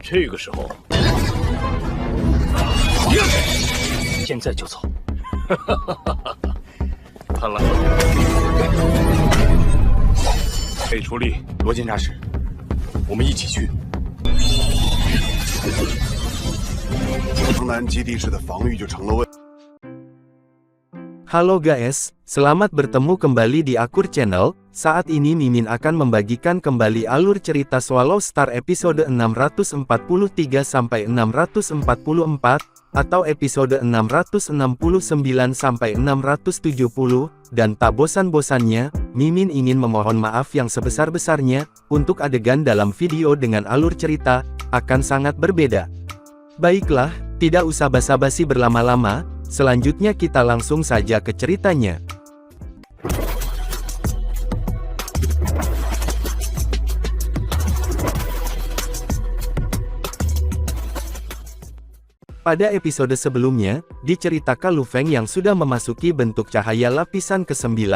这个时候，现在就走。看来可以出力。罗监察使，我们一起去。城南基地市的防御就成了问。 Halo guys, selamat bertemu kembali di Akur Channel. Saat ini Mimin akan membagikan kembali alur cerita Swallow Star episode 643-644 atau episode 669-670, dan tak bosan-bosannya, Mimin ingin memohon maaf yang sebesar-besarnya untuk adegan dalam video dengan alur cerita akan sangat berbeda. Baiklah, tidak usah basa-basi berlama-lama. Selanjutnya kita langsung saja ke ceritanya. Pada episode sebelumnya, diceritakan Lu Feng yang sudah memasuki bentuk cahaya lapisan ke-9,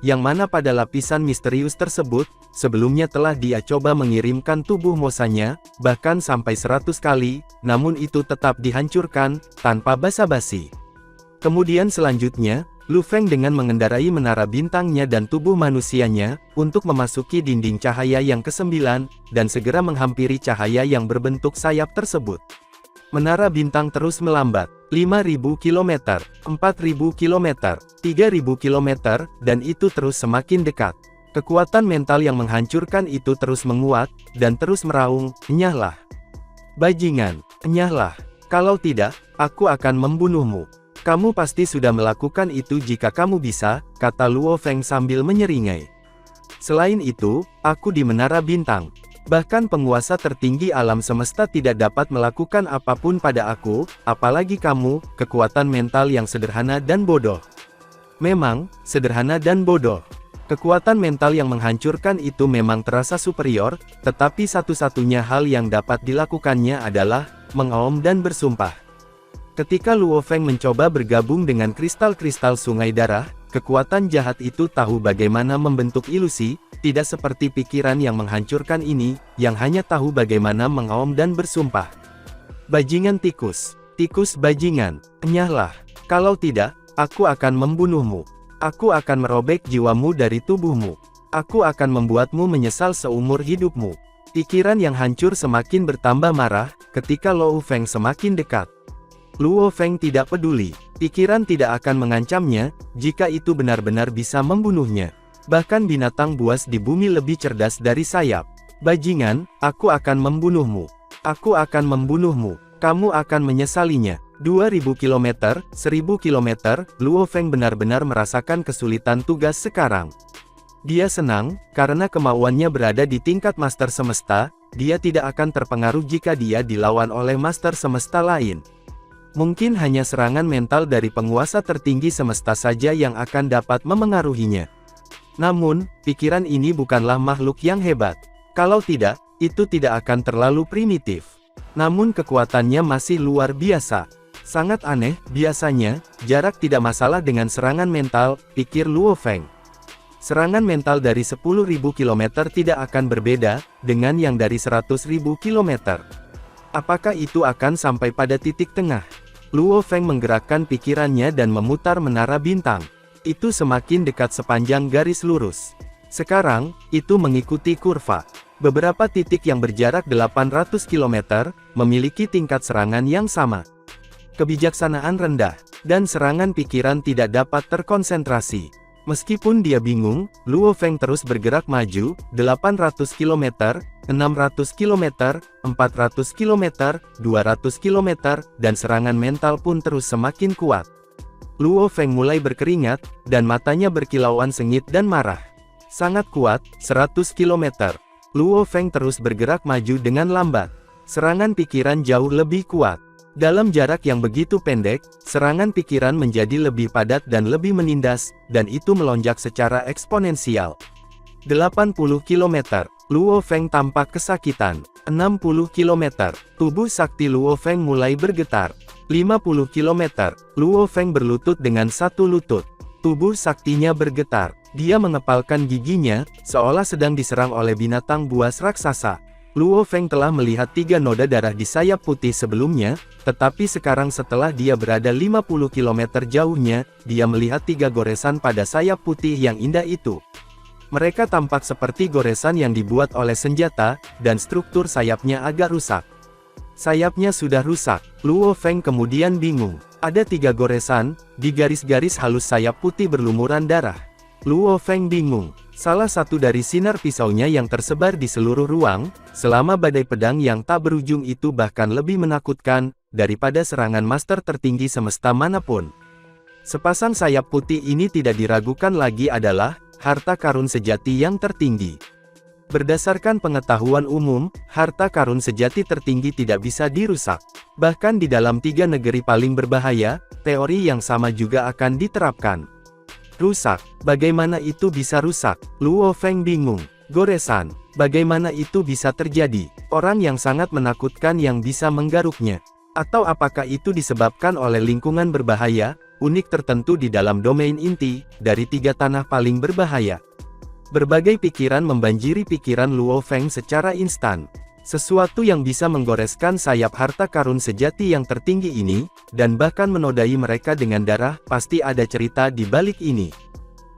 yang mana pada lapisan misterius tersebut, sebelumnya telah dia coba mengirimkan tubuh Mosanya, bahkan sampai 100 kali, namun itu tetap dihancurkan, tanpa basa-basi. Kemudian selanjutnya, Lu Feng dengan mengendarai menara bintangnya dan tubuh manusianya, untuk memasuki dinding cahaya yang ke-9, dan segera menghampiri cahaya yang berbentuk sayap tersebut. Menara bintang terus melambat, 5.000 km, 4.000 km, 3.000 km, dan itu terus semakin dekat. Kekuatan mental yang menghancurkan itu terus menguat, dan terus meraung, "Enyahlah. Bajingan, enyahlah. Kalau tidak, aku akan membunuhmu. Kamu pasti sudah melakukan itu jika kamu bisa," kata Luo Feng sambil menyeringai. "Selain itu, aku di menara bintang. Bahkan penguasa tertinggi alam semesta tidak dapat melakukan apapun pada aku, apalagi kamu, kekuatan mental yang sederhana dan bodoh." Memang, sederhana dan bodoh. Kekuatan mental yang menghancurkan itu memang terasa superior, tetapi satu-satunya hal yang dapat dilakukannya adalah mengaum dan bersumpah. Ketika Luo Feng mencoba bergabung dengan kristal-kristal sungai darah, kekuatan jahat itu tahu bagaimana membentuk ilusi, tidak seperti pikiran yang menghancurkan ini, yang hanya tahu bagaimana mengaum dan bersumpah. "Bajingan tikus, tikus bajingan, enyahlah. Kalau tidak, aku akan membunuhmu. Aku akan merobek jiwamu dari tubuhmu. Aku akan membuatmu menyesal seumur hidupmu." Pikiran yang hancur semakin bertambah marah, ketika Luo Feng semakin dekat. Luo Feng tidak peduli, pikiran tidak akan mengancamnya, jika itu benar-benar bisa membunuhnya. Bahkan binatang buas di bumi lebih cerdas dari sayap. "Bajingan, aku akan membunuhmu. Aku akan membunuhmu. Kamu akan menyesalinya." 2.000 km, 1.000 km, Luo Feng benar-benar merasakan kesulitan tugas sekarang. Dia senang, karena kemauannya berada di tingkat Master Semesta, dia tidak akan terpengaruh jika dia dilawan oleh Master Semesta lain. Mungkin hanya serangan mental dari penguasa tertinggi semesta saja yang akan dapat memengaruhinya. Namun, pikiran ini bukanlah makhluk yang hebat. Kalau tidak, itu tidak akan terlalu primitif. Namun kekuatannya masih luar biasa. Sangat aneh, biasanya, jarak tidak masalah dengan serangan mental, pikir Luo Feng. Serangan mental dari 10.000 km tidak akan berbeda, dengan yang dari 100.000 km. Apakah itu akan sampai pada titik tengah? Luo Feng menggerakkan pikirannya dan memutar menara bintang. Itu semakin dekat sepanjang garis lurus. Sekarang, itu mengikuti kurva. Beberapa titik yang berjarak 800 km, memiliki tingkat serangan yang sama. Kebijaksanaan rendah, dan serangan pikiran tidak dapat terkonsentrasi. Meskipun dia bingung, Luo Feng terus bergerak maju, 800 km, 600 km, 400 km, 200 km, dan serangan mental pun terus semakin kuat. Luo Feng mulai berkeringat, dan matanya berkilauan sengit dan marah. Sangat kuat, 100 km. Luo Feng terus bergerak maju dengan lambat. Serangan pikiran jauh lebih kuat. Dalam jarak yang begitu pendek, serangan pikiran menjadi lebih padat dan lebih menindas, dan itu melonjak secara eksponensial. 80 km. Luo Feng tampak kesakitan. 60 km. Tubuh sakti Luo Feng mulai bergetar. 50 km. Luo Feng berlutut dengan satu lutut. Tubuh saktinya bergetar. Dia mengepalkan giginya, seolah sedang diserang oleh binatang buas raksasa. Luo Feng telah melihat 3 noda darah di sayap putih sebelumnya, tetapi sekarang setelah dia berada 50 km jauhnya, dia melihat 3 goresan pada sayap putih yang indah itu. Mereka tampak seperti goresan yang dibuat oleh senjata, dan struktur sayapnya agak rusak. Sayapnya sudah rusak. Luo Feng kemudian bingung. Ada 3 goresan, di garis-garis halus sayap putih berlumuran darah. Luo Feng bingung. Salah satu dari sinar pisaunya yang tersebar di seluruh ruang, selama badai pedang yang tak berujung itu bahkan lebih menakutkan, daripada serangan master tertinggi semesta manapun. Sepasang sayap putih ini tidak diragukan lagi adalah harta karun sejati yang tertinggi. Berdasarkan pengetahuan umum, harta karun sejati tertinggi tidak bisa dirusak. Bahkan di dalam 3 negeri paling berbahaya, teori yang sama juga akan diterapkan. Rusak. Bagaimana itu bisa rusak? Luo Feng bingung. Goresan. Bagaimana itu bisa terjadi? Orang yang sangat menakutkan yang bisa menggaruknya. Atau apakah itu disebabkan oleh lingkungan berbahaya, unik tertentu di dalam domain inti, dari 3 tanah paling berbahaya? Berbagai pikiran membanjiri pikiran Luo Feng secara instan. Sesuatu yang bisa menggoreskan sayap harta karun sejati yang tertinggi ini, dan bahkan menodai mereka dengan darah, pasti ada cerita di balik ini.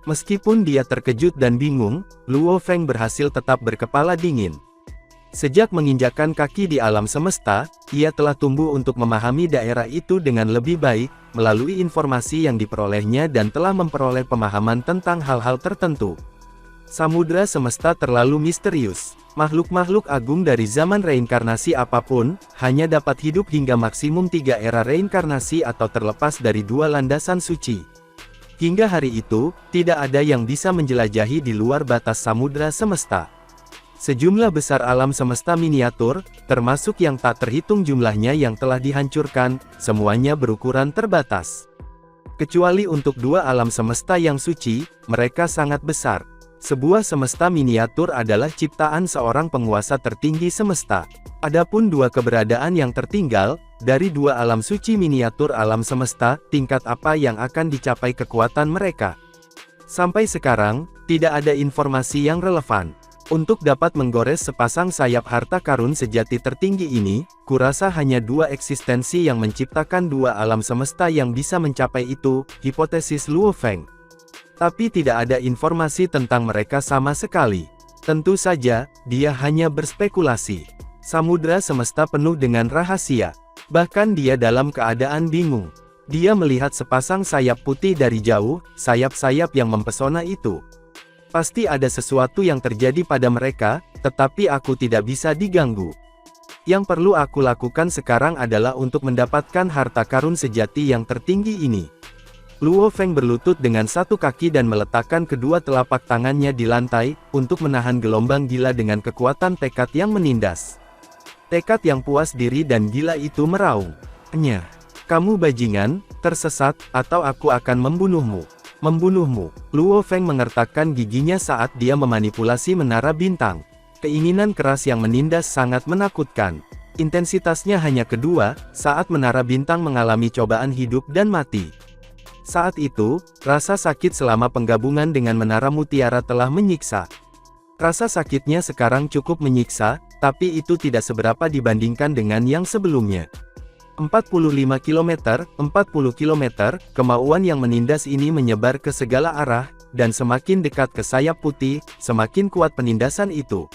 Meskipun dia terkejut dan bingung, Luo Feng berhasil tetap berkepala dingin. Sejak menginjakkan kaki di alam semesta, ia telah tumbuh untuk memahami daerah itu dengan lebih baik, melalui informasi yang diperolehnya dan telah memperoleh pemahaman tentang hal-hal tertentu. Samudra semesta terlalu misterius. Makhluk-makhluk agung dari zaman reinkarnasi apapun, hanya dapat hidup hingga maksimum 3 era reinkarnasi atau terlepas dari 2 landasan suci. Hingga hari itu, tidak ada yang bisa menjelajahi di luar batas samudra semesta. Sejumlah besar alam semesta miniatur, termasuk yang tak terhitung jumlahnya yang telah dihancurkan, semuanya berukuran terbatas. Kecuali untuk 2 alam semesta yang suci, mereka sangat besar. Sebuah semesta miniatur adalah ciptaan seorang penguasa tertinggi semesta. Adapun 2 keberadaan yang tertinggal, dari 2 alam suci miniatur alam semesta, tingkat apa yang akan dicapai kekuatan mereka? Sampai sekarang, tidak ada informasi yang relevan. Untuk dapat menggores sepasang sayap harta karun sejati tertinggi ini, kurasa hanya 2 eksistensi yang menciptakan 2 alam semesta yang bisa mencapai itu, hipotesis Luo Feng. Tapi tidak ada informasi tentang mereka sama sekali. Tentu saja, dia hanya berspekulasi. Samudra semesta penuh dengan rahasia. Bahkan dia dalam keadaan bingung. Dia melihat sepasang sayap putih dari jauh, sayap-sayap yang mempesona itu. Pasti ada sesuatu yang terjadi pada mereka, tetapi aku tidak bisa diganggu. Yang perlu aku lakukan sekarang adalah untuk mendapatkan harta karun sejati yang tertinggi ini. Luo Feng berlutut dengan 1 kaki dan meletakkan kedua telapak tangannya di lantai, untuk menahan gelombang gila dengan kekuatan tekad yang menindas. Tekad yang puas diri dan gila itu meraung. "Nyah, kamu bajingan, tersesat, atau aku akan membunuhmu. Membunuhmu." Luo Feng mengertakkan giginya saat dia memanipulasi menara bintang. Keinginan keras yang menindas sangat menakutkan. Intensitasnya hanya kedua, saat menara bintang mengalami cobaan hidup dan mati. Saat itu, rasa sakit selama penggabungan dengan menara mutiara telah menyiksa. Rasa sakitnya sekarang cukup menyiksa, tapi itu tidak seberapa dibandingkan dengan yang sebelumnya. 45 km, 40 km, kemauan yang menindas ini menyebar ke segala arah, dan semakin dekat ke sayap putih, semakin kuat penindasan itu.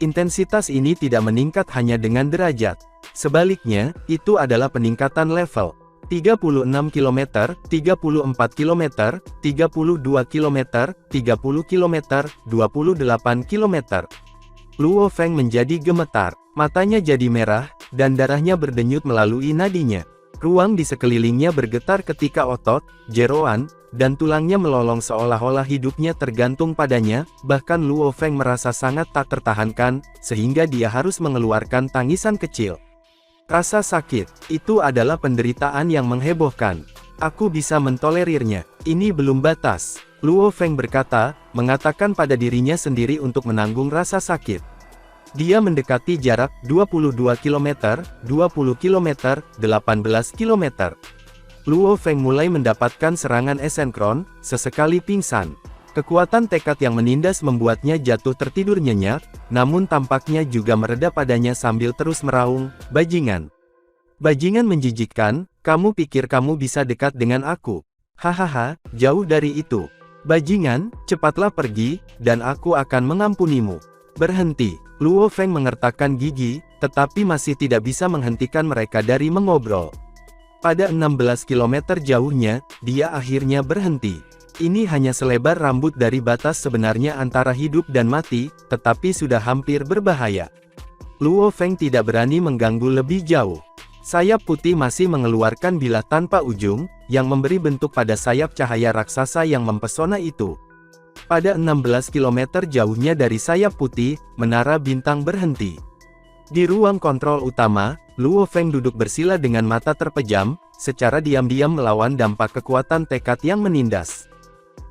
Intensitas ini tidak meningkat hanya dengan derajat. Sebaliknya, itu adalah peningkatan level. 36 km, 34 km, 32 km, 30 km, 28 km. Luo Feng menjadi gemetar, matanya jadi merah, dan darahnya berdenyut melalui nadinya. Ruang di sekelilingnya bergetar ketika otot, jeroan, dan tulangnya melolong seolah-olah hidupnya tergantung padanya, bahkan Luo Feng merasa sangat tak tertahankan, sehingga dia harus mengeluarkan tangisan kecil. Rasa sakit, itu adalah penderitaan yang menghebohkan. Aku bisa mentolerirnya. Ini belum batas. Luo Feng berkata, mengatakan pada dirinya sendiri untuk menanggung rasa sakit. Dia mendekati jarak 22 km, 20 km, 18 km. Luo Feng mulai mendapatkan serangan esenkron, sesekali pingsan. Kekuatan tekad yang menindas membuatnya jatuh tertidur nyenyak, namun tampaknya juga mereda padanya sambil terus meraung, "Bajingan! Bajingan menjijikkan, kamu pikir kamu bisa dekat dengan aku? Hahaha, jauh dari itu. Bajingan, cepatlah pergi, dan aku akan mengampunimu." "Berhenti!" Luo Feng mengertakkan gigi, tetapi masih tidak bisa menghentikan mereka dari mengobrol. Pada 16 km jauhnya, dia akhirnya berhenti. Ini hanya selebar rambut dari batas sebenarnya antara hidup dan mati, tetapi sudah hampir berbahaya. Luo Feng tidak berani mengganggu lebih jauh. Sayap putih masih mengeluarkan bilah tanpa ujung, yang memberi bentuk pada sayap cahaya raksasa yang mempesona itu. Pada 16 km jauhnya dari sayap putih, menara bintang berhenti. Di ruang kontrol utama, Luo Feng duduk bersila dengan mata terpejam, secara diam-diam melawan dampak kekuatan tekad yang menindas.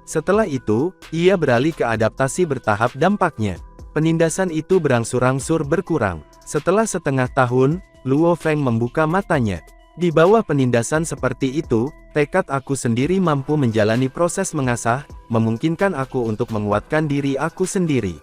Setelah itu, ia beralih ke adaptasi bertahap dampaknya. Penindasan itu berangsur-angsur berkurang. Setelah setengah tahun, Luo Feng membuka matanya. Di bawah penindasan seperti itu, tekad aku sendiri mampu menjalani proses mengasah, memungkinkan aku untuk menguatkan diri aku sendiri.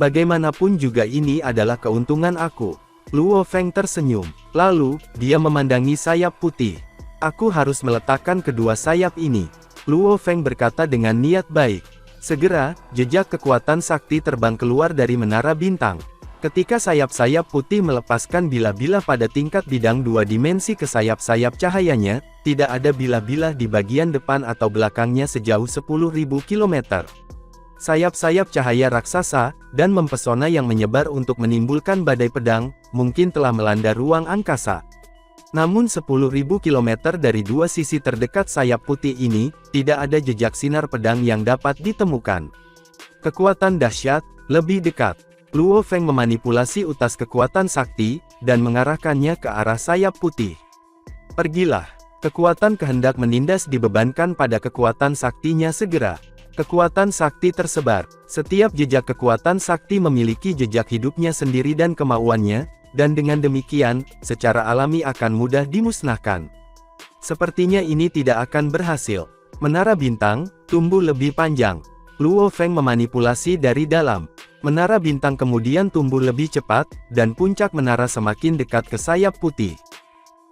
Bagaimanapun juga ini adalah keuntungan aku. Luo Feng tersenyum. Lalu, dia memandangi sayap putih. "Aku harus meletakkan kedua sayap ini," Luo Feng berkata dengan niat baik. Segera, jejak kekuatan sakti terbang keluar dari menara bintang. Ketika sayap-sayap putih melepaskan bilah-bilah pada tingkat bidang 2 dimensi ke sayap-sayap cahayanya, tidak ada bilah-bilah di bagian depan atau belakangnya sejauh 10.000 km. Sayap-sayap cahaya raksasa, dan mempesona yang menyebar untuk menimbulkan badai pedang, mungkin telah melanda ruang angkasa. Namun 10.000 km dari dua sisi terdekat sayap putih ini, tidak ada jejak sinar pedang yang dapat ditemukan. Kekuatan dahsyat, lebih dekat. Luo Feng memanipulasi utas kekuatan sakti, dan mengarahkannya ke arah sayap putih. "Pergilah." Kekuatan kehendak menindas dibebankan pada kekuatan saktinya segera. Kekuatan sakti tersebar. Setiap jejak kekuatan sakti memiliki jejak hidupnya sendiri dan kemauannya, dan dengan demikian, secara alami akan mudah dimusnahkan. Sepertinya ini tidak akan berhasil. Menara bintang, tumbuh lebih panjang. Luo Feng memanipulasi dari dalam. Menara bintang kemudian tumbuh lebih cepat, dan puncak menara semakin dekat ke sayap putih.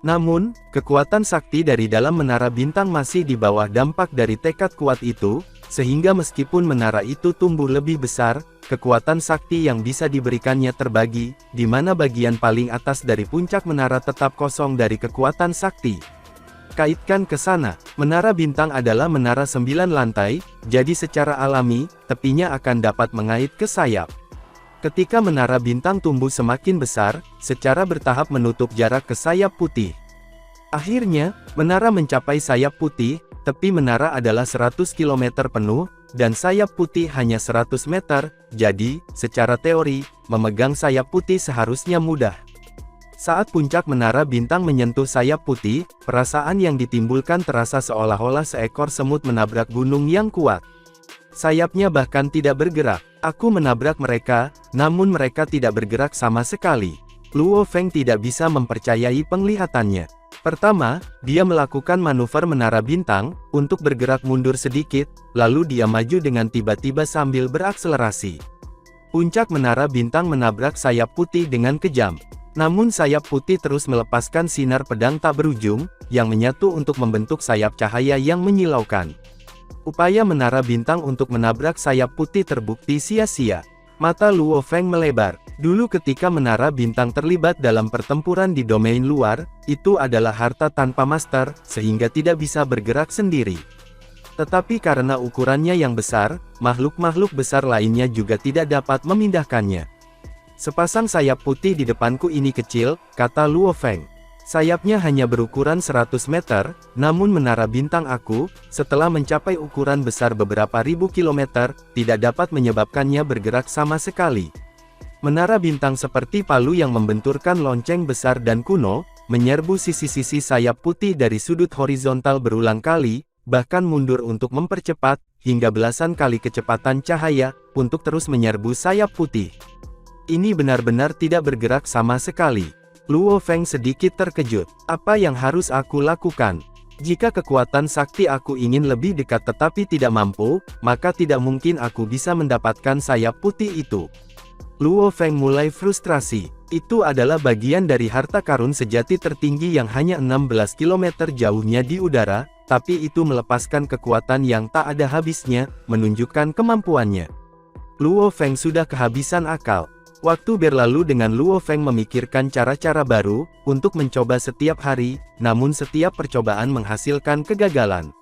Namun, kekuatan sakti dari dalam menara bintang masih di bawah dampak dari tekad kuat itu, sehingga meskipun menara itu tumbuh lebih besar, kekuatan sakti yang bisa diberikannya terbagi, di mana bagian paling atas dari puncak menara tetap kosong dari kekuatan sakti. Kaitkan ke sana, menara bintang adalah menara 9 lantai, jadi secara alami, tepinya akan dapat mengait ke sayap. Ketika menara bintang tumbuh semakin besar, secara bertahap menutup jarak ke sayap putih. Akhirnya, menara mencapai sayap putih, tepi menara adalah 100 km penuh, dan sayap putih hanya 100 meter, jadi, secara teori, memegang sayap putih seharusnya mudah. Saat puncak menara bintang menyentuh sayap putih, perasaan yang ditimbulkan terasa seolah-olah seekor semut menabrak gunung yang kuat. Sayapnya bahkan tidak bergerak. Aku menabrak mereka, namun mereka tidak bergerak sama sekali. Luo Feng tidak bisa mempercayai penglihatannya. Pertama, dia melakukan manuver menara bintang, untuk bergerak mundur sedikit, lalu dia maju dengan tiba-tiba sambil berakselerasi. Puncak menara bintang menabrak sayap putih dengan kejam. Namun sayap putih terus melepaskan sinar pedang tak berujung, yang menyatu untuk membentuk sayap cahaya yang menyilaukan. Upaya menara bintang untuk menabrak sayap putih terbukti sia-sia. Mata Luo Feng melebar. Dulu ketika menara bintang terlibat dalam pertempuran di domain luar, itu adalah harta tanpa master, sehingga tidak bisa bergerak sendiri. Tetapi karena ukurannya yang besar, makhluk-makhluk besar lainnya juga tidak dapat memindahkannya. "Sepasang sayap putih di depanku ini kecil," kata Luo Feng. "Sayapnya hanya berukuran 100 meter, namun menara bintang aku, setelah mencapai ukuran besar beberapa ribu kilometer, tidak dapat menyebabkannya bergerak sama sekali." Menara bintang seperti palu yang membenturkan lonceng besar dan kuno, menyerbu sisi-sisi sayap putih dari sudut horizontal berulang kali, bahkan mundur untuk mempercepat, hingga belasan kali kecepatan cahaya, untuk terus menyerbu sayap putih. Ini benar-benar tidak bergerak sama sekali. Luo Feng sedikit terkejut. Apa yang harus aku lakukan? Jika kekuatan sakti aku ingin lebih dekat tetapi tidak mampu, maka tidak mungkin aku bisa mendapatkan sayap putih itu. Luo Feng mulai frustrasi. Itu adalah bagian dari harta karun sejati tertinggi yang hanya 16 km jauhnya di udara, tapi itu melepaskan kekuatan yang tak ada habisnya, menunjukkan kemampuannya. Luo Feng sudah kehabisan akal. Waktu berlalu dengan Luo Feng memikirkan cara-cara baru, untuk mencoba setiap hari, namun setiap percobaan menghasilkan kegagalan.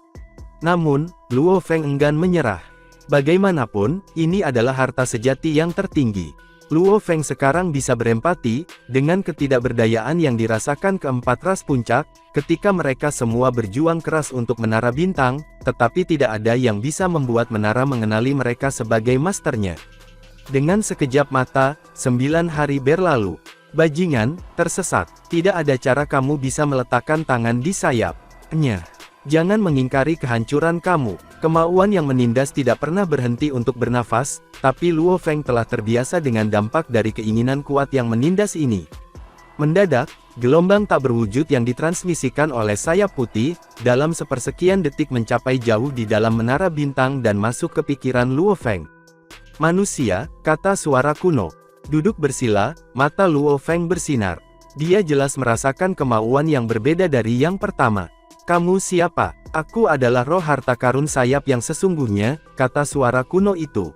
Namun, Luo Feng enggan menyerah. Bagaimanapun, ini adalah harta sejati yang tertinggi. Luo Feng sekarang bisa berempati, dengan ketidakberdayaan yang dirasakan keempat ras puncak, ketika mereka semua berjuang keras untuk menara bintang, tetapi tidak ada yang bisa membuat menara mengenali mereka sebagai masternya. Dengan sekejap mata, 9 hari berlalu. Bajingan, tersesat. Tidak ada cara kamu bisa meletakkan tangan di sayapnya. Jangan mengingkari kehancuran kamu. Kemauan yang menindas tidak pernah berhenti untuk bernafas, tapi Luo Feng telah terbiasa dengan dampak dari keinginan kuat yang menindas ini. Mendadak, gelombang tak berwujud yang ditransmisikan oleh sayap putih, dalam sepersekian detik mencapai jauh di dalam menara bintang dan masuk ke pikiran Luo Feng. Manusia, kata suara kuno. Duduk bersila, mata Luo Feng bersinar. Dia jelas merasakan kemauan yang berbeda dari yang pertama. Kamu siapa? Aku adalah roh harta karun sayap yang sesungguhnya, kata suara kuno itu.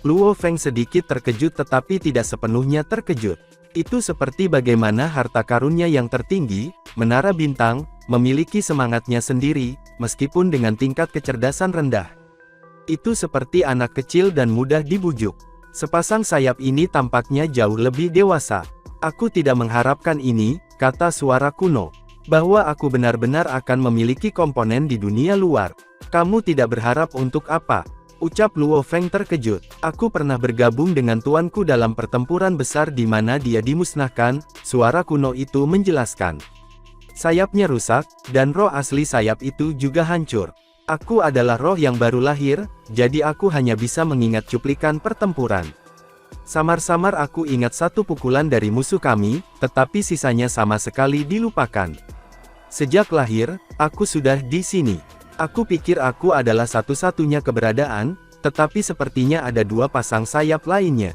Luo Feng sedikit terkejut tetapi tidak sepenuhnya terkejut. Itu seperti bagaimana harta karunnya yang tertinggi, menara bintang, memiliki semangatnya sendiri, meskipun dengan tingkat kecerdasan rendah. Itu seperti anak kecil dan mudah dibujuk. Sepasang sayap ini tampaknya jauh lebih dewasa. Aku tidak mengharapkan ini, kata suara kuno. Bahwa aku benar-benar akan memiliki komponen di dunia luar. Kamu tidak berharap untuk apa? Ucap Luo Feng terkejut. Aku pernah bergabung dengan tuanku dalam pertempuran besar di mana dia dimusnahkan, suara kuno itu menjelaskan. Sayapnya rusak, dan roh asli sayap itu juga hancur. Aku adalah roh yang baru lahir, jadi aku hanya bisa mengingat cuplikan pertempuran. Samar-samar aku ingat satu pukulan dari musuh kami, tetapi sisanya sama sekali dilupakan. Sejak lahir, aku sudah di sini. Aku pikir aku adalah satu-satunya keberadaan, tetapi sepertinya ada dua pasang sayap lainnya.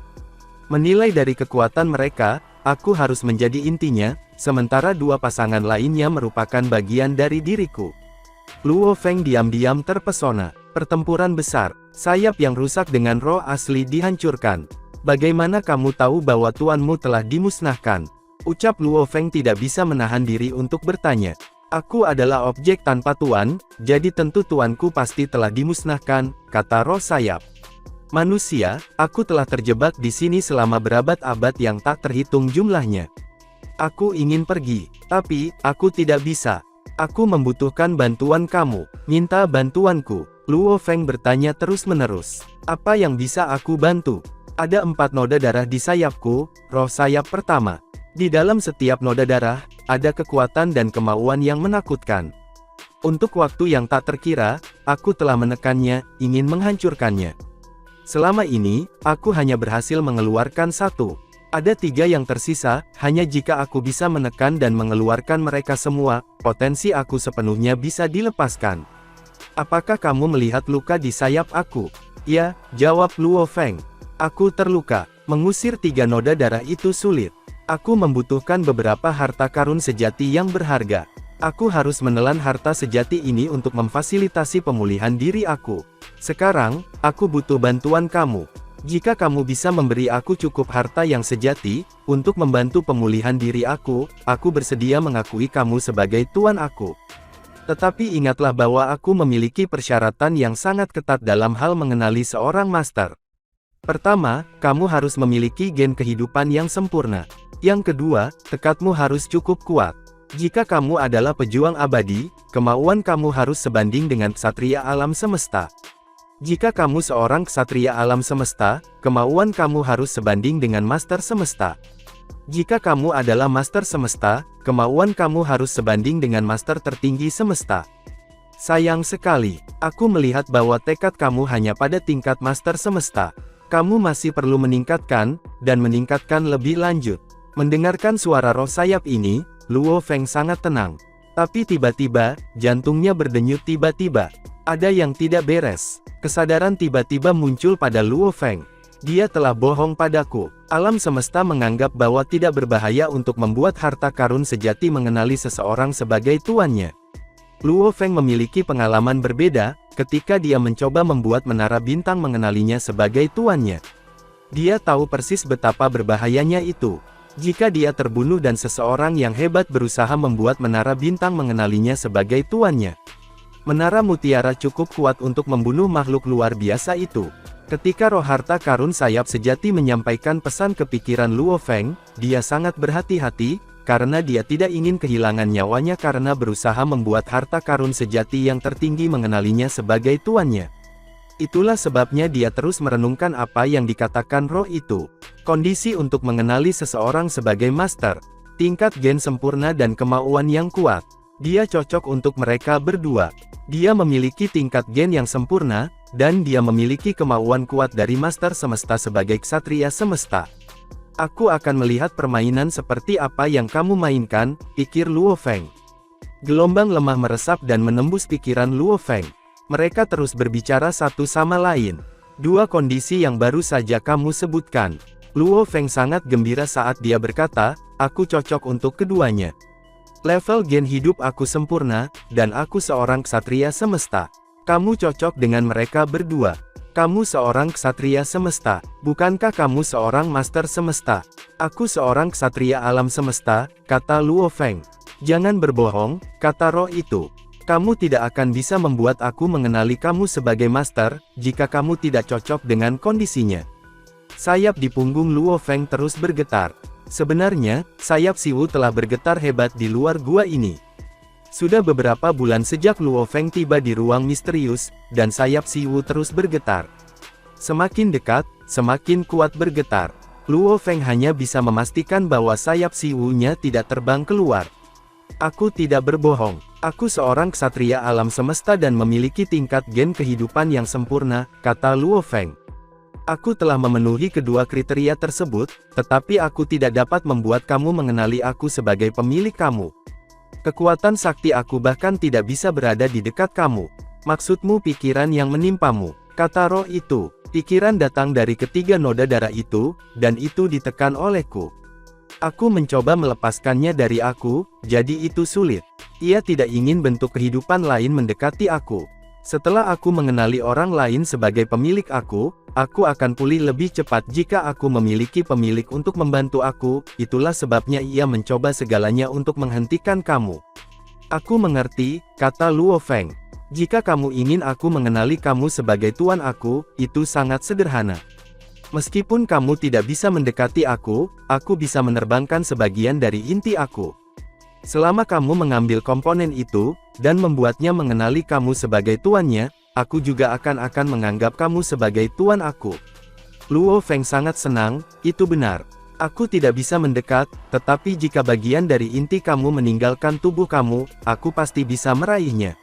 Menilai dari kekuatan mereka, aku harus menjadi intinya, sementara dua pasangan lainnya merupakan bagian dari diriku. Luo Feng diam-diam terpesona. Pertempuran besar, sayap yang rusak dengan roh asli dihancurkan. Bagaimana kamu tahu bahwa tuanmu telah dimusnahkan? Ucap Luo Feng tidak bisa menahan diri untuk bertanya. Aku adalah objek tanpa tuan, jadi tentu tuanku pasti telah dimusnahkan, kata roh sayap. Manusia, aku telah terjebak di sini selama berabad-abad yang tak terhitung jumlahnya. Aku ingin pergi, tapi aku tidak bisa. Aku membutuhkan bantuan kamu. Minta bantuanku. Luo Feng bertanya terus-menerus. Apa yang bisa aku bantu? Ada 4 noda darah di sayapku, roh sayap pertama. Di dalam setiap noda darah, ada kekuatan dan kemauan yang menakutkan. Untuk waktu yang tak terkira, aku telah menekannya, ingin menghancurkannya. Selama ini, aku hanya berhasil mengeluarkan 1. Ada 3 yang tersisa, hanya jika aku bisa menekan dan mengeluarkan mereka semua, potensi aku sepenuhnya bisa dilepaskan. Apakah kamu melihat luka di sayap aku? Ya, jawab Luo Feng. Aku terluka. Mengusir 3 noda darah itu sulit. Aku membutuhkan beberapa harta karun sejati yang berharga. Aku harus menelan harta sejati ini untuk memfasilitasi pemulihan diri aku. Sekarang, aku butuh bantuan kamu. Jika kamu bisa memberi aku cukup harta yang sejati, untuk membantu pemulihan diri aku bersedia mengakui kamu sebagai tuan aku. Tetapi ingatlah bahwa aku memiliki persyaratan yang sangat ketat dalam hal mengenali seorang master. Pertama, kamu harus memiliki gen kehidupan yang sempurna. Yang kedua, tekadmu harus cukup kuat. Jika kamu adalah pejuang abadi, kemauan kamu harus sebanding dengan ksatria alam semesta. Jika kamu seorang ksatria alam semesta, kemauan kamu harus sebanding dengan master semesta. Jika kamu adalah master semesta, kemauan kamu harus sebanding dengan master tertinggi semesta. Sayang sekali, aku melihat bahwa tekad kamu hanya pada tingkat master semesta. Kamu masih perlu meningkatkan, dan meningkatkan lebih lanjut. Mendengarkan suara roh sayap ini, Luo Feng sangat tenang. Tapi tiba-tiba, jantungnya berdenyut tiba-tiba. Ada yang tidak beres. Kesadaran tiba-tiba muncul pada Luo Feng. Dia telah bohong padaku. Alam semesta menganggap bahwa tidak berbahaya untuk membuat harta karun sejati mengenali seseorang sebagai tuannya. Luo Feng memiliki pengalaman berbeda, ketika dia mencoba membuat menara bintang mengenalinya sebagai tuannya. Dia tahu persis betapa berbahayanya itu. Jika dia terbunuh dan seseorang yang hebat berusaha membuat menara bintang mengenalinya sebagai tuannya. Menara mutiara cukup kuat untuk membunuh makhluk luar biasa itu. Ketika roh harta karun sayap sejati menyampaikan pesan ke pikiran Luo Feng, dia sangat berhati-hati, karena dia tidak ingin kehilangan nyawanya karena berusaha membuat harta karun sejati yang tertinggi mengenalinya sebagai tuannya. Itulah sebabnya dia terus merenungkan apa yang dikatakan roh itu. Kondisi untuk mengenali seseorang sebagai master, tingkat gen sempurna dan kemauan yang kuat. Dia cocok untuk mereka berdua. Dia memiliki tingkat gen yang sempurna, dan dia memiliki kemauan kuat dari Master Semesta sebagai Ksatria Semesta. Aku akan melihat permainan seperti apa yang kamu mainkan, pikir Luo Feng. Gelombang lemah meresap dan menembus pikiran Luo Feng. Mereka terus berbicara satu sama lain. Dua kondisi yang baru saja kamu sebutkan. Luo Feng sangat gembira saat dia berkata, aku cocok untuk keduanya. Level gen hidup aku sempurna, dan aku seorang Ksatria Semesta. Kamu cocok dengan mereka berdua. Kamu seorang Ksatria Semesta, bukankah kamu seorang Master Semesta? Aku seorang Ksatria Alam Semesta, kata Luo Feng. Jangan berbohong, kata roh itu. Kamu tidak akan bisa membuat aku mengenali kamu sebagai Master, jika kamu tidak cocok dengan kondisinya. Sayap di punggung Luo Feng terus bergetar. Sebenarnya, sayap Siwu telah bergetar hebat di luar gua ini. Sudah beberapa bulan sejak Luo Feng tiba di ruang misterius, dan sayap Siwu terus bergetar. Semakin dekat, semakin kuat bergetar. Luo Feng hanya bisa memastikan bahwa sayap Siwu-nya tidak terbang keluar. Aku tidak berbohong. Aku seorang Ksatria Alam Semesta dan memiliki tingkat gen kehidupan yang sempurna, kata Luo Feng. Aku telah memenuhi kedua kriteria tersebut, tetapi aku tidak dapat membuat kamu mengenali aku sebagai pemilik kamu. Kekuatan sakti aku bahkan tidak bisa berada di dekat kamu. Maksudmu pikiran yang menimpamu, kata roh itu. Pikiran datang dari ketiga noda darah itu, dan itu ditekan olehku. Aku mencoba melepaskannya dari aku, jadi itu sulit. Ia tidak ingin bentuk kehidupan lain mendekati aku. Setelah aku mengenali orang lain sebagai pemilik aku akan pulih lebih cepat jika aku memiliki pemilik untuk membantu aku, itulah sebabnya ia mencoba segalanya untuk menghentikan kamu. Aku mengerti, kata Luo Feng. Jika kamu ingin aku mengenali kamu sebagai tuan aku, itu sangat sederhana. Meskipun kamu tidak bisa mendekati aku bisa menerbangkan sebagian dari inti aku. Selama kamu mengambil komponen itu, dan membuatnya mengenali kamu sebagai tuannya, aku juga akan menganggap kamu sebagai tuan aku. Luo Feng sangat senang, itu benar. Aku tidak bisa mendekat, tetapi jika bagian dari inti kamu meninggalkan tubuh kamu, aku pasti bisa meraihnya.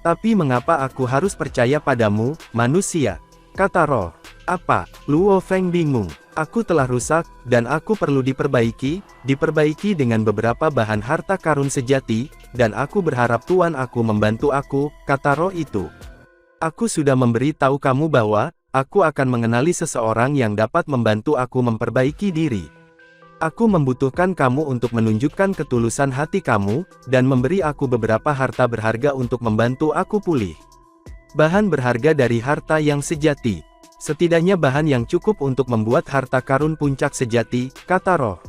Tapi mengapa aku harus percaya padamu, manusia? Kata roh. Apa? Luo Feng bingung. Aku telah rusak, dan aku perlu diperbaiki dengan beberapa bahan harta karun sejati, dan aku berharap Tuan aku membantu aku, kata roh itu. Aku sudah memberi tahu kamu bahwa, aku akan mengenali seseorang yang dapat membantu aku memperbaiki diri. Aku membutuhkan kamu untuk menunjukkan ketulusan hati kamu, dan memberi aku beberapa harta berharga untuk membantu aku pulih. Bahan berharga dari harta yang sejati. Setidaknya bahan yang cukup untuk membuat harta karun puncak sejati, kata roh.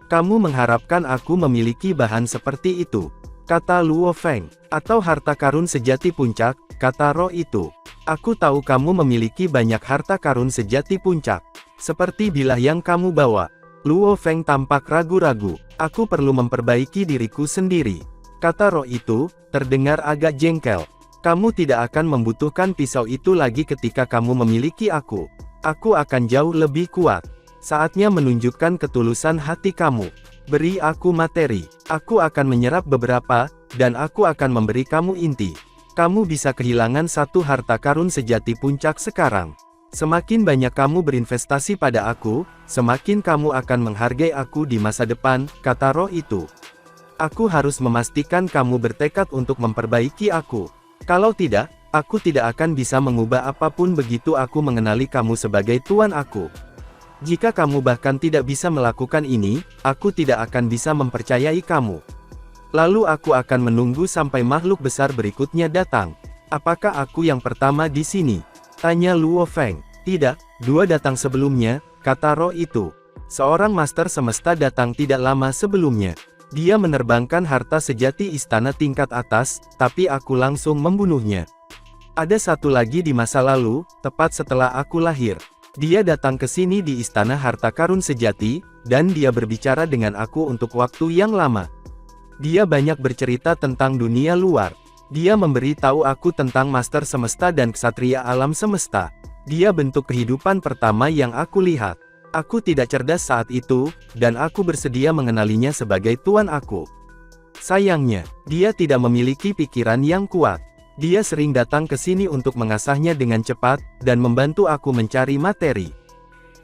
Kamu mengharapkan aku memiliki bahan seperti itu, kata Luo Feng. Atau harta karun sejati puncak, kata roh itu. Aku tahu kamu memiliki banyak harta karun sejati puncak. Seperti bilah yang kamu bawa. Luo Feng tampak ragu-ragu. Aku perlu memperbaiki diriku sendiri, kata roh itu, terdengar agak jengkel. Kamu tidak akan membutuhkan pisau itu lagi ketika kamu memiliki aku. Aku akan jauh lebih kuat. Saatnya menunjukkan ketulusan hati kamu. Beri aku materi. Aku akan menyerap beberapa, dan aku akan memberi kamu inti. Kamu bisa kehilangan satu harta karun sejati puncak sekarang. Semakin banyak kamu berinvestasi pada aku, semakin kamu akan menghargai aku di masa depan, kata roh itu. Aku harus memastikan kamu bertekad untuk memperbaiki aku. Kalau tidak, aku tidak akan bisa mengubah apapun begitu aku mengenali kamu sebagai tuan aku. Jika kamu bahkan tidak bisa melakukan ini, aku tidak akan bisa mempercayai kamu. Lalu aku akan menunggu sampai makhluk besar berikutnya datang. Apakah aku yang pertama di sini? Tanya Luo Feng. Tidak, dua datang sebelumnya, kata roh itu. Seorang master semesta datang tidak lama sebelumnya. Dia menerbangkan harta sejati istana tingkat atas, tapi aku langsung membunuhnya. Ada satu lagi di masa lalu, tepat setelah aku lahir. Dia datang ke sini di istana harta karun sejati, dan dia berbicara dengan aku untuk waktu yang lama. Dia banyak bercerita tentang dunia luar. Dia memberi tahu aku tentang master semesta dan ksatria alam semesta. Dia bentuk kehidupan pertama yang aku lihat. Aku tidak cerdas saat itu, dan aku bersedia mengenalinya sebagai tuan aku. Sayangnya, dia tidak memiliki pikiran yang kuat. Dia sering datang ke sini untuk mengasahnya dengan cepat, dan membantu aku mencari materi.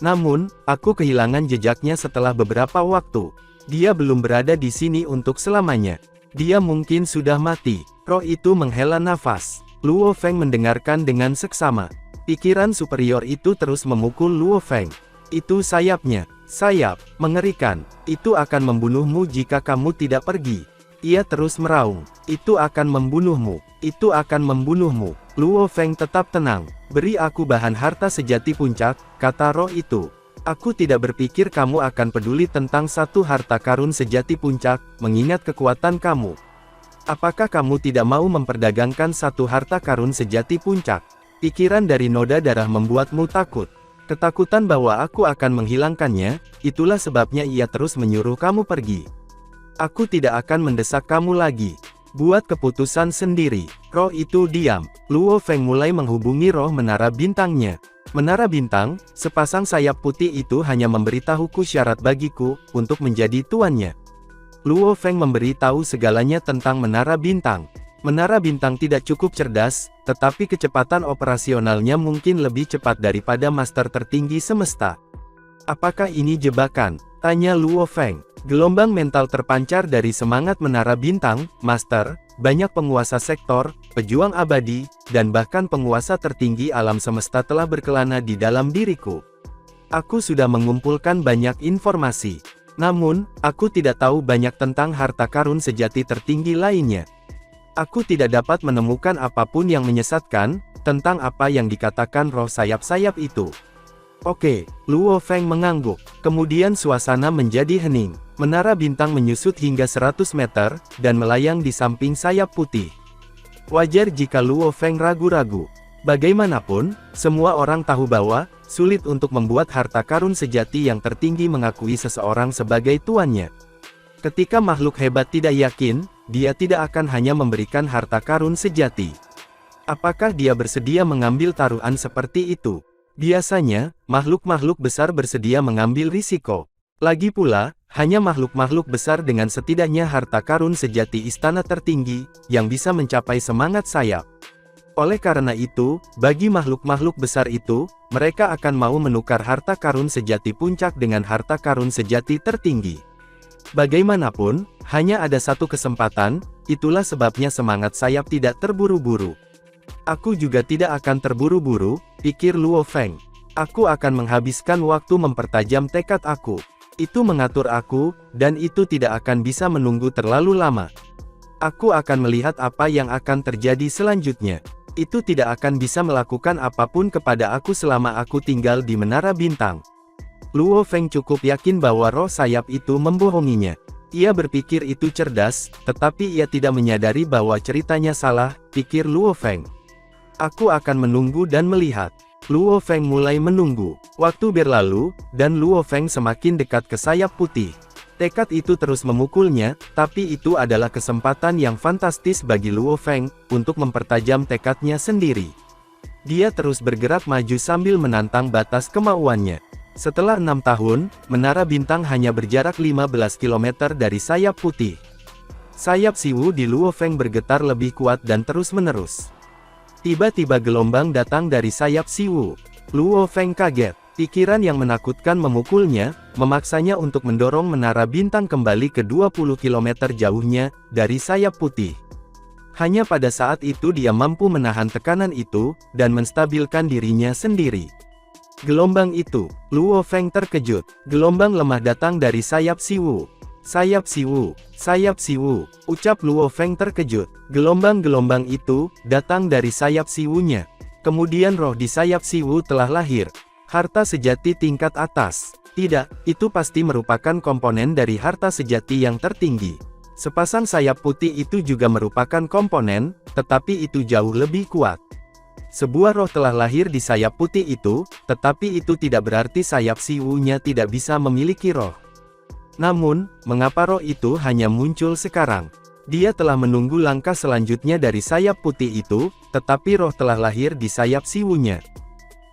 Namun, aku kehilangan jejaknya setelah beberapa waktu. Dia belum berada di sini untuk selamanya. Dia mungkin sudah mati. Roh itu menghela nafas. Luo Feng mendengarkan dengan seksama. Pikiran superior itu terus memukul Luo Feng. Itu sayapnya. Sayap, mengerikan. Itu akan membunuhmu jika kamu tidak pergi. Ia terus meraung. Itu akan membunuhmu. Itu akan membunuhmu. Luo Feng tetap tenang. Beri aku bahan harta sejati puncak, kata roh itu. Aku tidak berpikir kamu akan peduli tentang satu harta karun sejati puncak, mengingat kekuatan kamu. Apakah kamu tidak mau memperdagangkan satu harta karun sejati puncak? Pikiran dari noda darah membuatmu takut. Ketakutan bahwa aku akan menghilangkannya, itulah sebabnya ia terus menyuruh kamu pergi. Aku tidak akan mendesak kamu lagi. Buat keputusan sendiri. Roh itu diam. Luo Feng mulai menghubungi roh menara bintangnya. Menara bintang, sepasang sayap putih itu hanya memberitahuku syarat bagiku, untuk menjadi tuannya. Luo Feng memberitahu segalanya tentang menara bintang. Menara bintang tidak cukup cerdas, tetapi kecepatan operasionalnya mungkin lebih cepat daripada master tertinggi semesta. Apakah ini jebakan? Tanya Luo Feng. Gelombang mental terpancar dari semangat menara bintang, Master. Banyak penguasa sektor, pejuang abadi, dan bahkan penguasa tertinggi alam semesta telah berkelana di dalam diriku. Aku sudah mengumpulkan banyak informasi. Namun, aku tidak tahu banyak tentang harta karun sejati tertinggi lainnya. Aku tidak dapat menemukan apapun yang menyesatkan, tentang apa yang dikatakan roh sayap-sayap itu. Oke, Luo Feng mengangguk. Kemudian suasana menjadi hening. Menara bintang menyusut hingga 100 meter, dan melayang di samping sayap putih. Wajar jika Luo Feng ragu-ragu. Bagaimanapun, semua orang tahu bahwa, sulit untuk membuat harta karun sejati yang tertinggi mengakui seseorang sebagai tuannya. Ketika makhluk hebat tidak yakin, dia tidak akan hanya memberikan harta karun sejati. Apakah dia bersedia mengambil taruhan seperti itu? Biasanya, makhluk-makhluk besar bersedia mengambil risiko. Lagi pula, hanya makhluk-makhluk besar dengan setidaknya harta karun sejati istana tertinggi, yang bisa mencapai semangat sayap. Oleh karena itu, bagi makhluk-makhluk besar itu, mereka akan mau menukar harta karun sejati puncak dengan harta karun sejati tertinggi. Bagaimanapun, hanya ada satu kesempatan, itulah sebabnya semangat sayap tidak terburu-buru. Aku juga tidak akan terburu-buru, pikir Luo Feng. Aku akan menghabiskan waktu mempertajam tekad aku. Itu mengatur aku, dan itu tidak akan bisa menunggu terlalu lama. Aku akan melihat apa yang akan terjadi selanjutnya. Itu tidak akan bisa melakukan apapun kepada aku selama aku tinggal di menara bintang. Luo Feng cukup yakin bahwa roh sayap itu membohonginya. Ia berpikir itu cerdas, tetapi ia tidak menyadari bahwa ceritanya salah, pikir Luo Feng. Aku akan menunggu dan melihat. Luo Feng mulai menunggu. Waktu berlalu, dan Luo Feng semakin dekat ke sayap putih. Tekad itu terus memukulnya, tapi itu adalah kesempatan yang fantastis bagi Luo Feng, untuk mempertajam tekadnya sendiri. Dia terus bergerak maju sambil menantang batas kemauannya. Setelah 6 tahun, menara bintang hanya berjarak 15 km dari sayap putih. Sayap Siwu di Luo Feng bergetar lebih kuat dan terus-menerus. Tiba-tiba gelombang datang dari sayap Siwu. Luo Feng kaget. Pikiran yang menakutkan memukulnya, memaksanya untuk mendorong menara bintang kembali ke 20 km jauhnya dari sayap putih. Hanya pada saat itu dia mampu menahan tekanan itu, dan menstabilkan dirinya sendiri. Gelombang itu, Luo Feng terkejut. Gelombang lemah datang dari sayap Siwu. Sayap Siwu, sayap Siwu, ucap Luo Feng terkejut. Gelombang-gelombang itu, datang dari sayap Siwunya. Kemudian roh di sayap Siwu telah lahir. Harta sejati tingkat atas. Tidak, itu pasti merupakan komponen dari harta sejati yang tertinggi. Sepasang sayap putih itu juga merupakan komponen, tetapi itu jauh lebih kuat. Sebuah roh telah lahir di sayap putih itu, tetapi itu tidak berarti sayap Siwu-nya tidak bisa memiliki roh. Namun, mengapa roh itu hanya muncul sekarang? Dia telah menunggu langkah selanjutnya dari sayap putih itu, tetapi roh telah lahir di sayap Siwu-nya.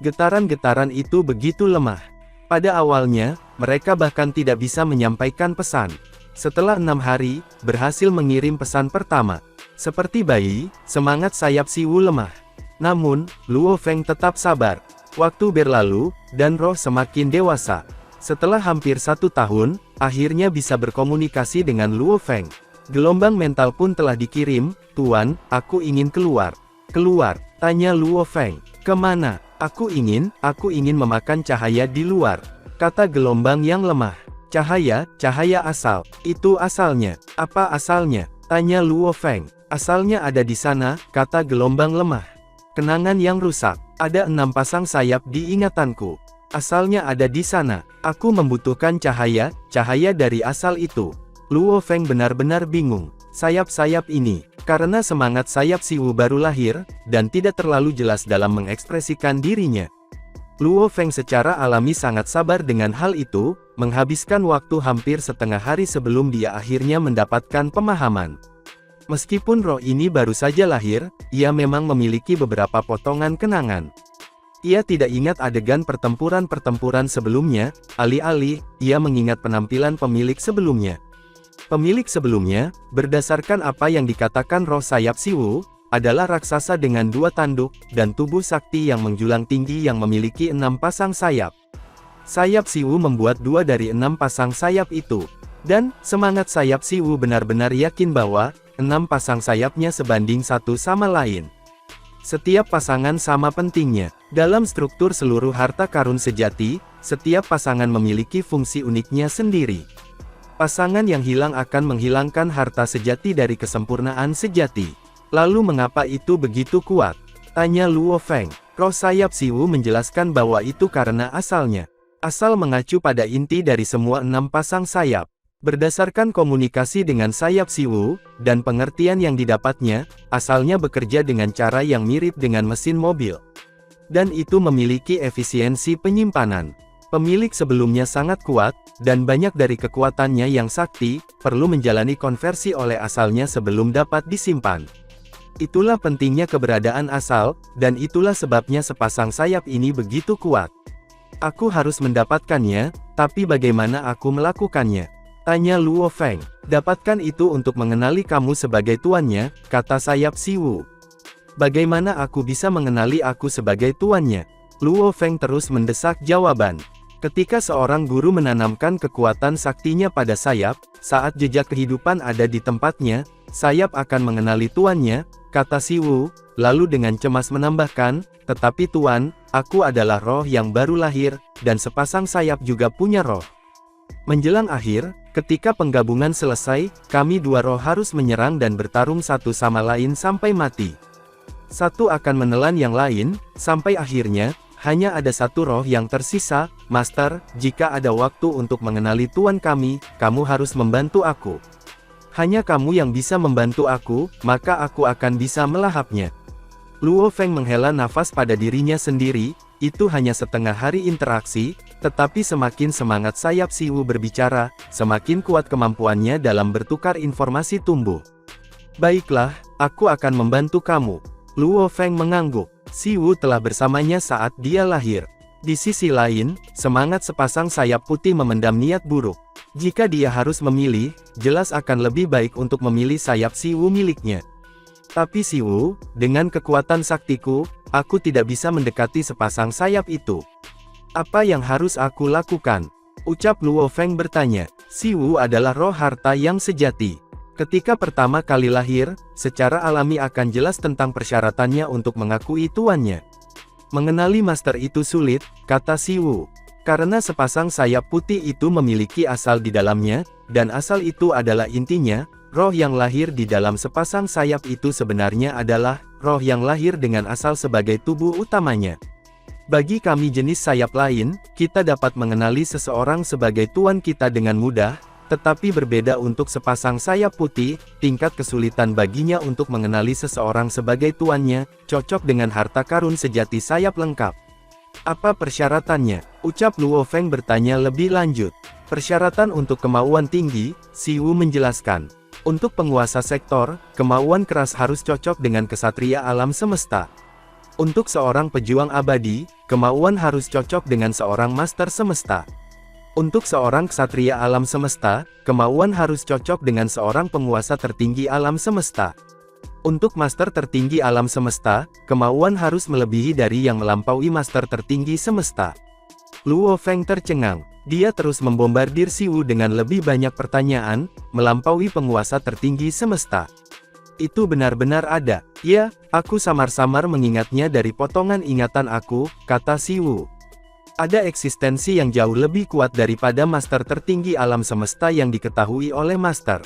Getaran-getaran itu begitu lemah. Pada awalnya, mereka bahkan tidak bisa menyampaikan pesan. Setelah 6 hari, berhasil mengirim pesan pertama. Seperti bayi, semangat sayap Siwu lemah. Namun, Luo Feng tetap sabar. Waktu berlalu, dan roh semakin dewasa. Setelah hampir 1 tahun, akhirnya bisa berkomunikasi dengan Luo Feng. Gelombang mental pun telah dikirim. "Tuan, aku ingin keluar." "Keluar?" tanya Luo Feng. "Kemana?" Aku ingin memakan cahaya di luar," kata gelombang yang lemah. "Cahaya, cahaya asal. Itu asalnya." "Apa asalnya?" tanya Luo Feng. "Asalnya ada di sana," kata gelombang lemah. "Kenangan yang rusak. Ada 6 pasang sayap di ingatanku. Asalnya ada di sana. Aku membutuhkan cahaya, cahaya dari asal itu." Luo Feng benar-benar bingung. Sayap-sayap ini, karena semangat sayap Siwu baru lahir, dan tidak terlalu jelas dalam mengekspresikan dirinya. Luo Feng secara alami sangat sabar dengan hal itu, menghabiskan waktu hampir setengah hari sebelum dia akhirnya mendapatkan pemahaman. Meskipun roh ini baru saja lahir, ia memang memiliki beberapa potongan kenangan. Ia tidak ingat adegan pertempuran-pertempuran sebelumnya, alih-alih, ia mengingat penampilan pemilik sebelumnya. Pemilik sebelumnya, berdasarkan apa yang dikatakan roh sayap Siwu, adalah raksasa dengan 2 tanduk, dan tubuh sakti yang menjulang tinggi yang memiliki 6 pasang sayap. Sayap Siwu membuat 2 dari 6 pasang sayap itu. Dan, semangat sayap Siwu benar-benar yakin bahwa, 6 pasang sayapnya sebanding satu sama lain. Setiap pasangan sama pentingnya. Dalam struktur seluruh harta karun sejati, setiap pasangan memiliki fungsi uniknya sendiri. Pasangan yang hilang akan menghilangkan harta sejati dari kesempurnaan sejati. Lalu mengapa itu begitu kuat? Tanya Luo Feng. Roh sayap Siwu menjelaskan bahwa itu karena asalnya. Asal mengacu pada inti dari semua 6 pasang sayap. Berdasarkan komunikasi dengan sayap Siwu, dan pengertian yang didapatnya, asalnya bekerja dengan cara yang mirip dengan mesin mobil. Dan itu memiliki efisiensi penyimpanan. Pemilik sebelumnya sangat kuat, dan banyak dari kekuatannya yang sakti, perlu menjalani konversi oleh asalnya sebelum dapat disimpan. Itulah pentingnya keberadaan asal, dan itulah sebabnya sepasang sayap ini begitu kuat. Aku harus mendapatkannya, tapi bagaimana aku melakukannya? Tanya Luo Feng. Dapatkan itu untuk mengenali kamu sebagai tuannya, kata sayap Siwu. Bagaimana aku bisa mengenali aku sebagai tuannya? Luo Feng terus mendesak jawaban. Ketika seorang guru menanamkan kekuatan saktinya pada sayap, saat jejak kehidupan ada di tempatnya, sayap akan mengenali tuannya, kata Siwu, lalu dengan cemas menambahkan, tetapi tuan, aku adalah roh yang baru lahir, dan sepasang sayap juga punya roh. Menjelang akhir, ketika penggabungan selesai, kami 2 roh harus menyerang dan bertarung satu sama lain sampai mati. Satu akan menelan yang lain, sampai akhirnya, hanya ada 1 roh yang tersisa. Master, jika ada waktu untuk mengenali tuan kami, kamu harus membantu aku. Hanya kamu yang bisa membantu aku, maka aku akan bisa melahapnya. Luo Feng menghela nafas pada dirinya sendiri, itu hanya setengah hari interaksi, tetapi semakin semangat sayap Siwu berbicara, semakin kuat kemampuannya dalam bertukar informasi tumbuh. Baiklah, aku akan membantu kamu. Luo Feng mengangguk. Siwu telah bersamanya saat dia lahir. Di sisi lain, semangat sepasang sayap putih memendam niat buruk. Jika dia harus memilih, jelas akan lebih baik untuk memilih sayap Siwu miliknya. Tapi Siwu, dengan kekuatan saktiku, aku tidak bisa mendekati sepasang sayap itu. Apa yang harus aku lakukan? Ucap Luo Feng bertanya. Si Wu adalah roh harta yang sejati. Ketika pertama kali lahir, secara alami akan jelas tentang persyaratannya untuk mengakui tuannya. Mengenali master itu sulit, kata Si Wu. Karena sepasang sayap putih itu memiliki asal di dalamnya, dan asal itu adalah intinya, roh yang lahir di dalam sepasang sayap itu sebenarnya adalah roh yang lahir dengan asal sebagai tubuh utamanya. Bagi kami jenis sayap lain, kita dapat mengenali seseorang sebagai tuan kita dengan mudah, tetapi berbeda untuk sepasang sayap putih, tingkat kesulitan baginya untuk mengenali seseorang sebagai tuannya, cocok dengan harta karun sejati sayap lengkap. Apa persyaratannya? Ucap Luo Feng bertanya lebih lanjut. Persyaratan untuk kemauan tinggi, Si Wu menjelaskan. Untuk penguasa sektor, kemauan keras harus cocok dengan kesatria alam semesta. Untuk seorang pejuang abadi, kemauan harus cocok dengan seorang master semesta. Untuk seorang ksatria alam semesta, kemauan harus cocok dengan seorang penguasa tertinggi alam semesta. Untuk master tertinggi alam semesta, kemauan harus melebihi dari yang melampaui master tertinggi semesta. Luo Feng tercengang. Dia terus membombardir Si Wu dengan lebih banyak pertanyaan, melampaui penguasa tertinggi semesta. Itu benar-benar ada. Ya, aku samar-samar mengingatnya dari potongan ingatan aku, kata Si Wu. Ada eksistensi yang jauh lebih kuat daripada master tertinggi alam semesta yang diketahui oleh master.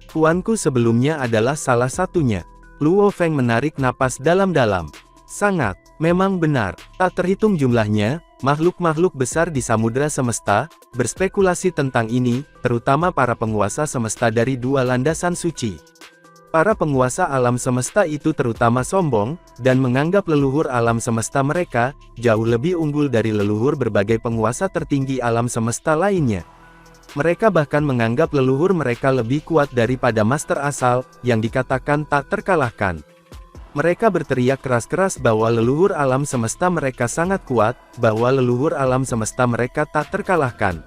Tuanku sebelumnya adalah salah satunya. Luo Feng menarik napas dalam-dalam. Sangat, memang benar, tak terhitung jumlahnya, makhluk-makhluk besar di samudera semesta, berspekulasi tentang ini, terutama para penguasa semesta dari dua landasan suci. Para penguasa alam semesta itu terutama sombong, dan menganggap leluhur alam semesta mereka, jauh lebih unggul dari leluhur berbagai penguasa tertinggi alam semesta lainnya. Mereka bahkan menganggap leluhur mereka lebih kuat daripada master asal, yang dikatakan tak terkalahkan. Mereka berteriak keras-keras bahwa leluhur alam semesta mereka sangat kuat, bahwa leluhur alam semesta mereka tak terkalahkan.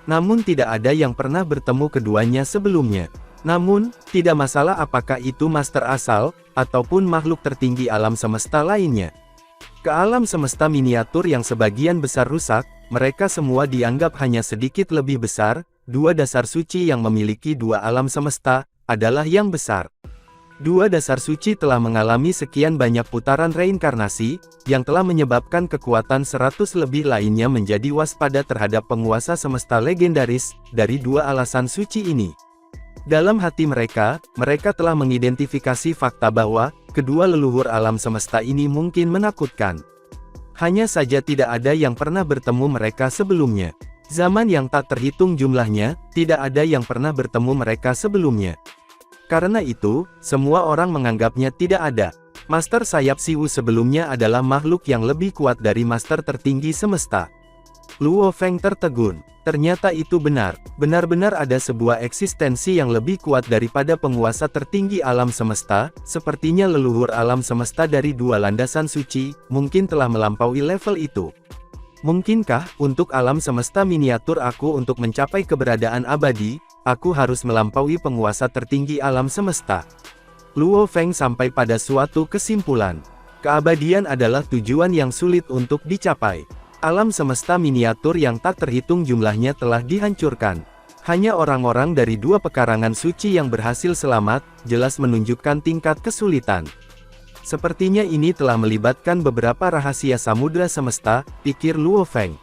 Namun tidak ada yang pernah bertemu keduanya sebelumnya. Namun, tidak masalah apakah itu master asal, ataupun makhluk tertinggi alam semesta lainnya. Ke alam semesta miniatur yang sebagian besar rusak, mereka semua dianggap hanya sedikit lebih besar, dua dasar suci yang memiliki dua alam semesta, adalah yang besar. Dua dasar suci telah mengalami sekian banyak putaran reinkarnasi, yang telah menyebabkan kekuatan 100 lebih lainnya menjadi waspada terhadap penguasa semesta legendaris, dari dua alasan suci ini. Dalam hati mereka, mereka telah mengidentifikasi fakta bahwa, kedua leluhur alam semesta ini mungkin menakutkan. Hanya saja tidak ada yang pernah bertemu mereka sebelumnya. Zaman yang tak terhitung jumlahnya, tidak ada yang pernah bertemu mereka sebelumnya. Karena itu, semua orang menganggapnya tidak ada. Master sayap Si Wu sebelumnya adalah makhluk yang lebih kuat dari master tertinggi semesta. Luo Feng tertegun. Ternyata itu benar. Benar-benar ada sebuah eksistensi yang lebih kuat daripada penguasa tertinggi alam semesta, sepertinya leluhur alam semesta dari dua landasan suci, mungkin telah melampaui level itu. Mungkinkah, untuk alam semesta miniatur aku untuk mencapai keberadaan abadi, aku harus melampaui penguasa tertinggi alam semesta? Luo Feng sampai pada suatu kesimpulan. Keabadian adalah tujuan yang sulit untuk dicapai. Alam semesta miniatur yang tak terhitung jumlahnya telah dihancurkan. Hanya orang-orang dari dua pekarangan suci yang berhasil selamat, jelas menunjukkan tingkat kesulitan. Sepertinya ini telah melibatkan beberapa rahasia samudera semesta, pikir Luo Feng.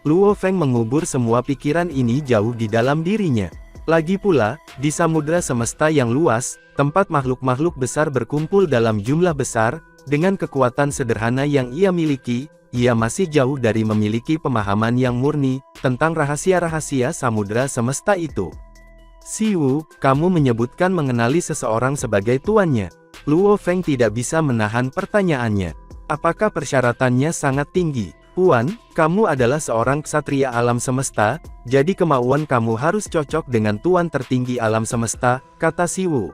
Luo Feng mengubur semua pikiran ini jauh di dalam dirinya. Lagi pula, di samudera semesta yang luas, tempat makhluk-makhluk besar berkumpul dalam jumlah besar, dengan kekuatan sederhana yang ia miliki, ia masih jauh dari memiliki pemahaman yang murni, tentang rahasia-rahasia samudera semesta itu. Si Wu, kamu menyebutkan mengenali seseorang sebagai tuannya. Luo Feng tidak bisa menahan pertanyaannya. Apakah persyaratannya sangat tinggi? Puan, kamu adalah seorang ksatria alam semesta, jadi kemauan kamu harus cocok dengan tuan tertinggi alam semesta, kata Si Wu.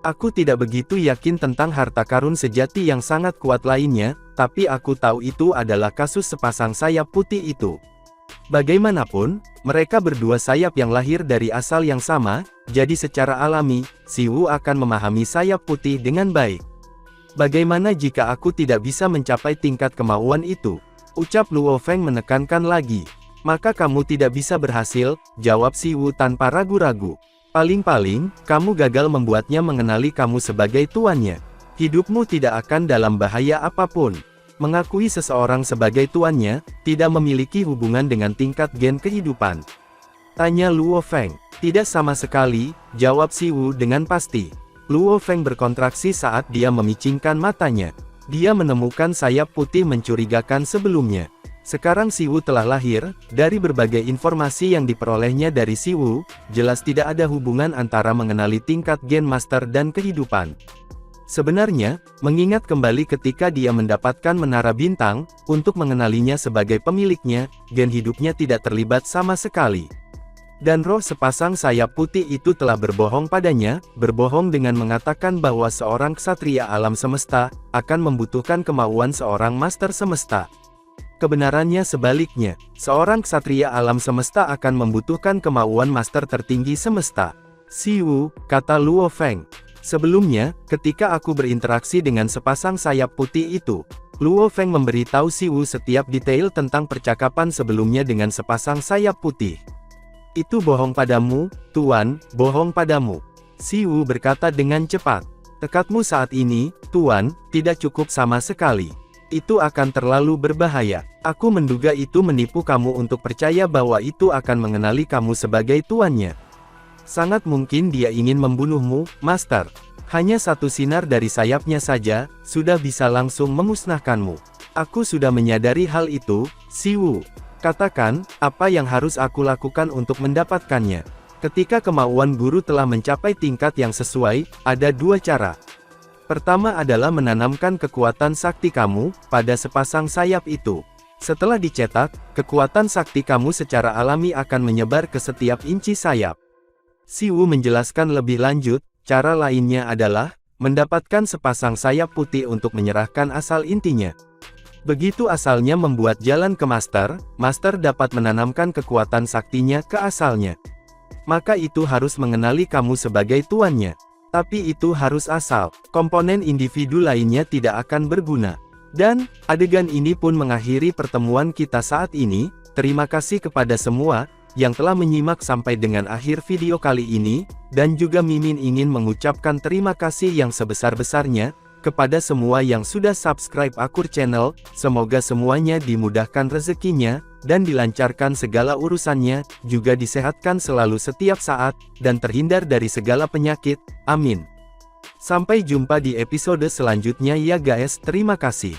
Aku tidak begitu yakin tentang harta karun sejati yang sangat kuat lainnya, tapi aku tahu itu adalah kasus sepasang sayap putih itu. Bagaimanapun, mereka berdua sayap yang lahir dari asal yang sama, jadi secara alami, Si Wu akan memahami sayap putih dengan baik. Bagaimana jika aku tidak bisa mencapai tingkat kemauan itu? Ucap Luo Feng menekankan lagi. Maka kamu tidak bisa berhasil, jawab Si Wu tanpa ragu-ragu. Paling-paling, kamu gagal membuatnya mengenali kamu sebagai tuannya. Hidupmu tidak akan dalam bahaya apapun. Mengakui seseorang sebagai tuannya, tidak memiliki hubungan dengan tingkat gen kehidupan. Tanya Luo Feng. Tidak sama sekali, jawab Si Wu dengan pasti. Luo Feng berkontraksi saat dia memicingkan matanya. Dia menemukan sayap putih mencurigakan sebelumnya. Sekarang Si Wu telah lahir, dari berbagai informasi yang diperolehnya dari Si Wu, jelas tidak ada hubungan antara mengenali tingkat gen master dan kehidupan. Sebenarnya, mengingat kembali ketika dia mendapatkan menara bintang, untuk mengenalinya sebagai pemiliknya, gen hidupnya tidak terlibat sama sekali. Dan roh sepasang sayap putih itu telah berbohong padanya, berbohong dengan mengatakan bahwa seorang ksatria alam semesta, akan membutuhkan kemauan seorang master semesta. Kebenarannya sebaliknya, seorang ksatria alam semesta akan membutuhkan kemauan master tertinggi semesta. Si Wu, kata Luo Feng. Sebelumnya, ketika aku berinteraksi dengan sepasang sayap putih itu, Luo Feng memberitahu Si Wu setiap detail tentang percakapan sebelumnya dengan sepasang sayap putih. Itu bohong padamu, Tuan, bohong padamu. Si Wu berkata dengan cepat. Tekadmu saat ini, Tuan, tidak cukup sama sekali. Itu akan terlalu berbahaya. Aku menduga itu menipu kamu untuk percaya bahwa itu akan mengenali kamu sebagai tuannya. Sangat mungkin dia ingin membunuhmu, Master. Hanya satu sinar dari sayapnya saja, sudah bisa langsung memusnahkanmu. Aku sudah menyadari hal itu, Si Wu. Katakan, apa yang harus aku lakukan untuk mendapatkannya? Ketika kemauan guru telah mencapai tingkat yang sesuai, ada dua cara. Pertama adalah menanamkan kekuatan sakti kamu pada sepasang sayap itu. Setelah dicetak, kekuatan sakti kamu secara alami akan menyebar ke setiap inci sayap. Si Wu menjelaskan lebih lanjut, cara lainnya adalah mendapatkan sepasang sayap putih untuk menyerahkan asal intinya. Begitu asalnya membuat jalan ke master, master dapat menanamkan kekuatan saktinya ke asalnya. Maka itu harus mengenali kamu sebagai tuannya. Tapi itu harus asal, komponen individu lainnya tidak akan berguna. Dan, adegan ini pun mengakhiri pertemuan kita saat ini. Terima kasih kepada semua yang telah menyimak sampai dengan akhir video kali ini, dan juga Mimin ingin mengucapkan terima kasih yang sebesar-besarnya kepada semua yang sudah subscribe Akur Channel. Semoga semuanya dimudahkan rezekinya, dan dilancarkan segala urusannya, juga disehatkan selalu setiap saat, dan terhindar dari segala penyakit, amin. Sampai jumpa di episode selanjutnya ya guys, terima kasih.